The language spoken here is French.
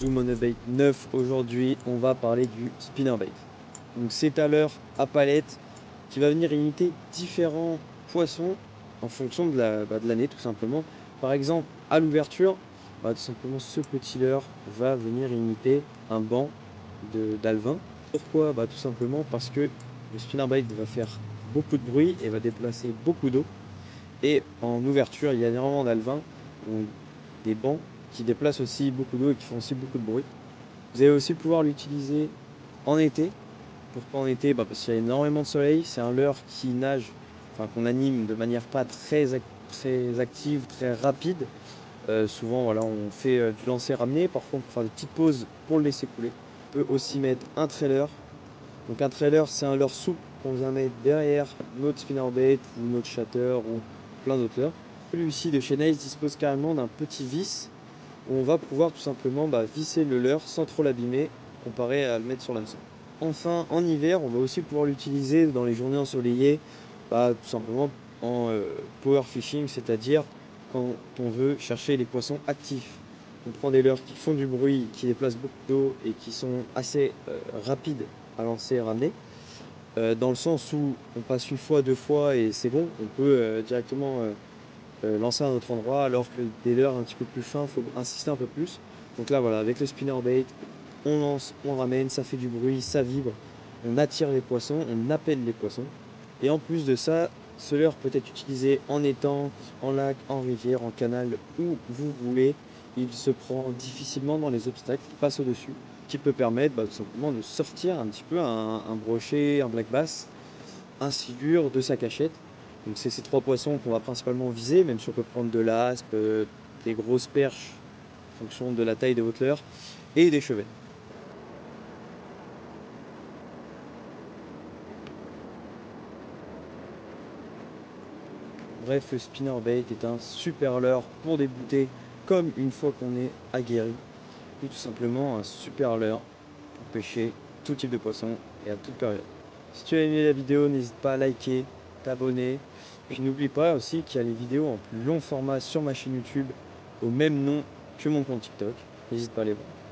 Zoom on a bait 9. Aujourd'hui, on va parler du spinnerbait. Donc c'est à leurre à palette qui va venir imiter différents poissons en fonction de l'année tout simplement. Par exemple, à l'ouverture, tout simplement ce petit leurre va venir imiter un banc d'alevin. Pourquoi? Tout simplement parce que le spinnerbait va faire beaucoup de bruit et va déplacer beaucoup d'eau. Et en ouverture, il y a énormément d'alevins, donc des bancs qui déplacent aussi beaucoup d'eau et qui font aussi beaucoup de bruit. Vous allez aussi pouvoir l'utiliser en été. Pourquoi en été? Parce qu'il y a énormément de soleil. C'est un leurre qui nage, qu'on anime de manière pas très active, très rapide. Souvent, voilà, on fait du lancer ramené. Parfois, on peut faire des petites pauses pour le laisser couler. On peut aussi mettre un trailer. Donc un trailer, c'est un leurre souple qu'on vient mettre derrière notre spinnerbait ou notre shatter ou plein d'autres leurres. Celui-ci de chez Nails dispose carrément d'un petit vis où on va pouvoir tout simplement visser le leurre sans trop l'abîmer comparé à le mettre sur l'hameçon. Enfin, en hiver, on va aussi pouvoir l'utiliser dans les journées ensoleillées, tout simplement en power fishing, c'est-à-dire quand on veut chercher les poissons actifs. On prend des leurres qui font du bruit, qui déplacent beaucoup d'eau et qui sont assez rapides à lancer et ramener. Dans le sens où on passe une fois, deux fois et c'est bon, on peut directement lancer à un autre endroit, alors que des leurres un petit peu plus fins, il faut insister un peu plus. Donc là voilà, avec le spinnerbait, on lance, on ramène, ça fait du bruit, ça vibre, on attire les poissons, on appelle les poissons. Et en plus de ça, ce leurre peut être utilisé en étang, en lac, en rivière, en canal, où vous voulez. Il se prend difficilement dans les obstacles, il passe au-dessus, qui peut permettre tout simplement de sortir un petit peu un brochet, un black bass, un silure de sa cachette. Donc c'est ces trois poissons qu'on va principalement viser, même si on peut prendre de l'aspe, des grosses perches en fonction de la taille de votre leurre, et des chevettes. Bref, le spinnerbait est un super leurre pour débuter comme une fois qu'on est aguerri. Et tout simplement un super leurre pour pêcher tout type de poisson et à toute période. Si tu as aimé la vidéo, n'hésite pas à liker, t'abonner. Puis n'oublie pas aussi qu'il y a les vidéos en plus long format sur ma chaîne YouTube au même nom que mon compte TikTok. N'hésite pas à les voir.